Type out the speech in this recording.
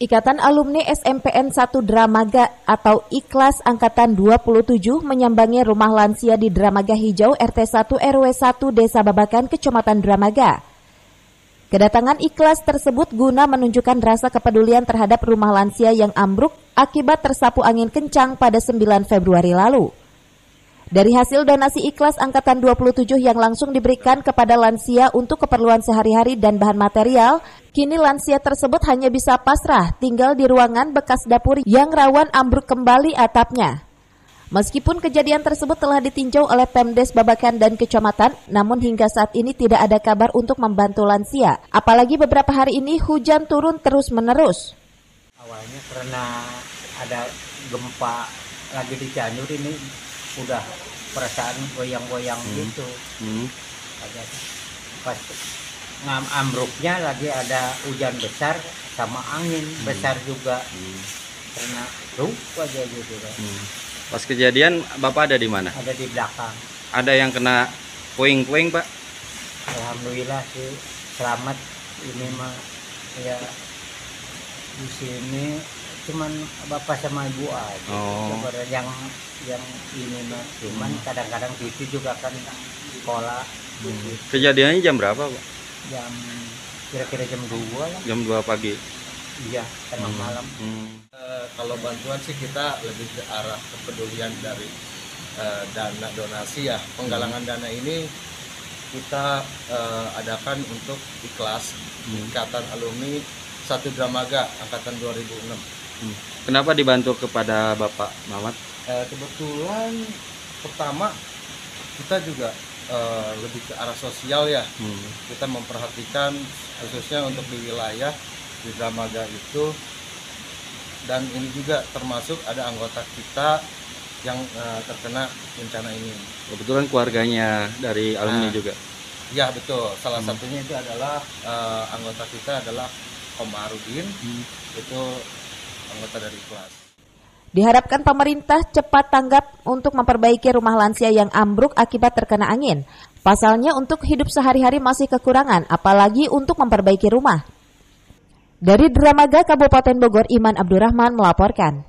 Ikatan Alumni SMPN 1 Dramaga atau Ikhlas Angkatan 27 menyambangi rumah lansia di Dramaga Hijau RT 1 RW 1 Desa Babakan, Kecamatan Dramaga. Kedatangan Ikhlas tersebut guna menunjukkan rasa kepedulian terhadap rumah lansia yang ambruk akibat tersapu angin kencang pada 9 Februari lalu. Dari hasil donasi Ikhlas Angkatan 27 yang langsung diberikan kepada lansia untuk keperluan sehari-hari dan bahan material, kini lansia tersebut hanya bisa pasrah tinggal di ruangan bekas dapur yang rawan ambruk kembali atapnya. Meskipun kejadian tersebut telah ditinjau oleh Pemdes Babakan dan Kecamatan, namun hingga saat ini tidak ada kabar untuk membantu lansia. Apalagi beberapa hari ini hujan turun terus-menerus. Awalnya karena ada gempa lagi di Cianjur ini, udah perasaan goyang-goyang gitu. Ada pas ambruknya lagi ada hujan besar sama angin besar juga. Karena aja gitu kan. Pas kejadian Bapak ada di mana? Ada di belakang. Ada yang kena puing-puing, Pak? Alhamdulillah sih selamat. Ini mah ya di sini cuman bapak sama ibu aja. Yang ini mah cuman kadang-kadang TV juga kan sekolah. Kejadiannya jam berapa, Pak? Kira-kira jam 2 lah. Jam 2 pagi. Iya, tengah malam. Kalau bantuan sih kita lebih ke arah kepedulian dari dana donasi ya. Penggalangan dana ini kita adakan untuk Ikhlas Ikatan Alumni 1 Dramaga Angkatan 2006. Kenapa dibantu kepada Bapak Mamat? Kebetulan pertama kita juga lebih ke arah sosial ya. Kita memperhatikan khususnya untuk di wilayah di Dramaga itu, dan ini juga termasuk ada anggota kita yang terkena bencana ini. Kebetulan keluarganya dari alumni juga. Ya betul, salah satunya itu adalah anggota kita adalah Om Arudin, itu anggota dari Ikhlas. Diharapkan pemerintah cepat tanggap untuk memperbaiki rumah lansia yang ambruk akibat terkena angin. Pasalnya untuk hidup sehari-hari masih kekurangan, apalagi untuk memperbaiki rumah. Dari Dramaga, Kabupaten Bogor, Iman Abdurrahman melaporkan.